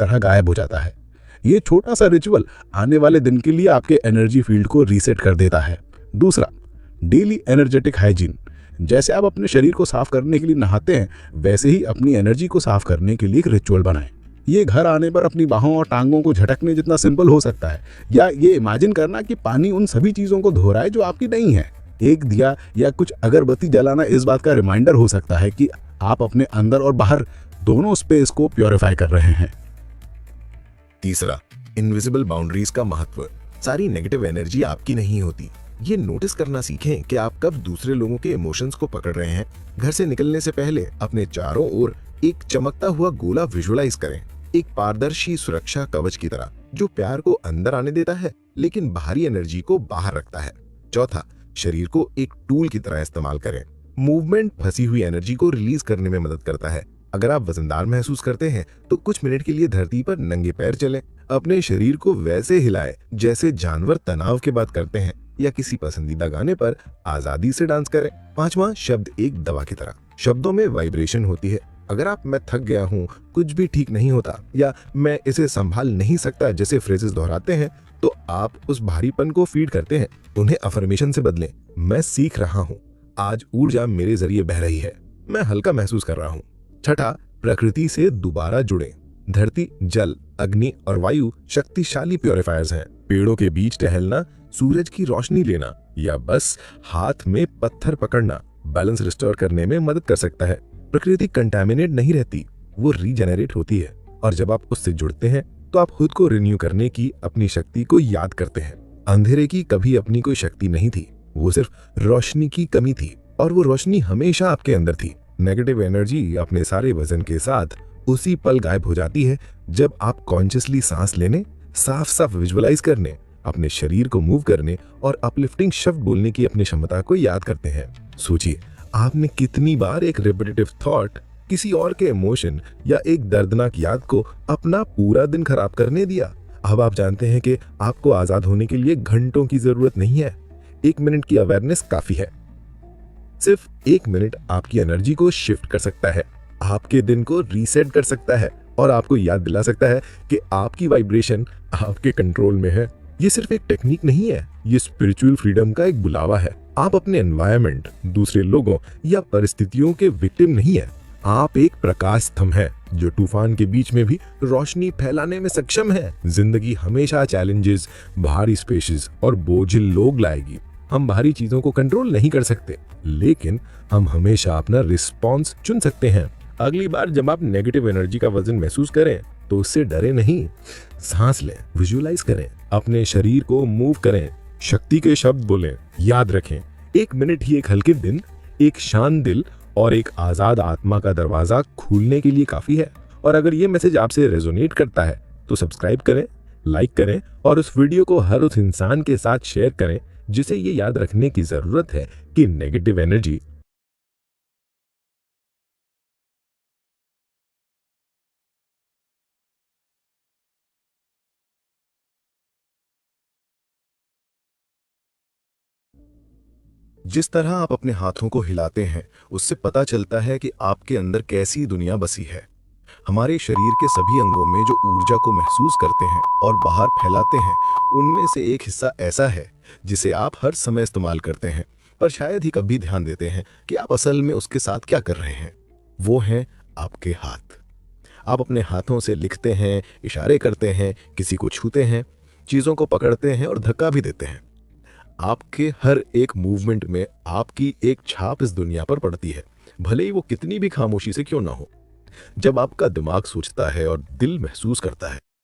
तरह गायब हो जाता है। ये छोटा सा रिचुअल आने वाले दिन के लिए आपके एनर्जी फील्ड को रीसेट कर देता है। दूसरा, डेली एनर्जेटिक हाइजीन। जैसे आप अपने शरीर को साफ करने के लिए नहाते हैं, वैसे ही अपनी एनर्जी को साफ करने के लिए एक रिचुअल बनाएं। ये घर आने पर अपनी बाहों और टांगों को झटकने जितना सिंपल हो सकता है, या ये इमेजिन करना कि पानी उन सभी चीजों को धो रहा है जो आपकी नहीं है। एक दिया या कुछ अगरबत्ती जलाना इस बात का रिमाइंडर हो सकता है कि आप अपने अंदर और बाहर दोनों स्पेस को प्योरीफाई कर रहे हैं। तीसरा, इनविजिबल बाउंड्रीज का महत्व। सारी नेगेटिव एनर्जी आपकी नहीं होती। ये नोटिस करना सीखें कि आप कब दूसरे लोगों के इमोशंस को पकड़ रहे हैं। घर से निकलने से पहले अपने चारों ओर एक चमकता हुआ गोला विजुअलाइज करें, एक पारदर्शी सुरक्षा कवच की तरह जो प्यार को अंदर आने देता है लेकिन बाहरी एनर्जी को बाहर रखता है। चौथा, शरीर को एक टूल की तरह इस्तेमाल करें। मूवमेंट फंसी हुई एनर्जी को रिलीज करने में मदद करता है। अगर आप वजनदार महसूस करते हैं तो कुछ मिनट के लिए धरती पर नंगे पैर चलें। अपने शरीर को वैसे हिलाएं जैसे जानवर तनाव के बाद करते हैं, या किसी पसंदीदा गाने पर आजादी से डांस करें। पांचवा, शब्द एक दवा की तरह। शब्दों में वाइब्रेशन होती है। अगर आप मैं थक गया हूँ, कुछ भी ठीक नहीं होता, या मैं इसे संभाल नहीं सकता जैसे फ्रेजेस दोहराते हैं, तो आप उस भारीपन को फीड करते हैं। उन्हें अफर्मेशन से बदलें। मैं सीख रहा हूँ, आज ऊर्जा मेरे जरिए बह रही है, मैं हल्का महसूस कर रहा हूँ। छठा, प्रकृति से दोबारा जुड़ें। धरती, जल, अग्नि और वायु शक्तिशाली प्योरीफायर्स हैं। पेड़ों के बीच टहलना, सूरज की रोशनी लेना, या बस हाथ में पत्थर पकड़ना बैलेंस रिस्टोर करने में मदद कर सकता है। प्रकृति कंटामिनेट नहीं रहती, वो रीजेनरेट होती है। और जब आप उससे जुड़ते हैं तो आप खुद को रिन्यू करने की अपनी शक्ति को याद करते हैं। अंधेरे की कभी अपनी कोई शक्ति नहीं थी, वो सिर्फ रोशनी की कमी थी, और वो रोशनी हमेशा आपके अंदर थी। नेगेटिव एनर्जी अपने सारे वजन के साथ उसी पल गायब हो जाती है जब आप कॉन्शियसली सांस लेने, साफ साफ विजुअलाइज करने, अपने शरीर को मूव करने और अपलिफ्टिंग शब्द बोलने की अपनी क्षमता को याद करते हैं। सोचिए, आपने कितनी बार एक रिपीटेटिव थॉट, किसी और के इमोशन या एक दर्दनाक याद को अपना पूरा दिन खराब करने दिया। अब आप जानते हैं कि आपको आजाद होने के लिए घंटों की जरूरत नहीं है, 1 मिनट की अवेयरनेस काफी है। सिर्फ 1 मिनट आपकी एनर्जी को शिफ्ट कर सकता है, आपके दिन को रीसेट कर सकता है, और आपको याद दिला सकता है कि आपकी वाइब्रेशन आपके कंट्रोल में है। ये सिर्फ एक टेक्निक नहीं है, ये स्पिरिचुअल फ्रीडम का एक बुलावा है। आप अपने एनवायरनमेंट, दूसरे लोगों या परिस्थितियों के विक्टिम नहीं है। आप एक प्रकाश स्तंभ है जो तूफान के बीच में भी रोशनी फैलाने में सक्षम है। जिंदगी हमेशा चैलेंजेस, भारी स्पेसेस और बोझिल लोग लाएगी। हम बाहरी चीजों को कंट्रोल नहीं कर सकते, लेकिन हम हमेशा अपना रिस्पॉन्स चुन सकते हैं। अगली बार जब आप नेगेटिव एनर्जी का वजन महसूस करें तो उससे डरे नहीं, सांस लें, विजुअलाइज करें, अपने शरीर को मूव करें, शक्ति के शब्द बोलें। याद रखें, 1 मिनट ही एक हल्के दिन, एक शांत दिल और एक आजाद आत्मा का दरवाजा खोलने के लिए काफी है। और अगर ये मैसेज आपसे रेजोनेट करता है तो सब्सक्राइब करें, लाइक करें, और उस वीडियो को हर उस इंसान के साथ शेयर करें जिसे ये याद रखने की जरूरत है कि नेगेटिव एनर्जी जिस तरह आप अपने हाथों को हिलाते हैं, उससे पता चलता है कि आपके अंदर कैसी दुनिया बसी है। हमारे शरीर के सभी अंगों में जो ऊर्जा को महसूस करते हैं और बाहर फैलाते हैं, उनमें से एक हिस्सा ऐसा है जिसे आप हर समय इस्तेमाल करते हैं, पर शायद ही कभी ध्यान देते हैं कि आप असल में उसके साथ क्या कर रहे हैं। वो हैं आपके हाथ। आप अपने हाथों से लिखते हैं, इशारे करते हैं, किसी को छूते हैं, चीज़ों को पकड़ते हैं और धक्का भी देते हैं। आपके हर एक मूवमेंट में आपकी एक छाप इस दुनिया पर पड़ती है, भले ही वो कितनी भी खामोशी से क्यों ना हो। जब आपका दिमाग सोचता है और दिल महसूस करता है,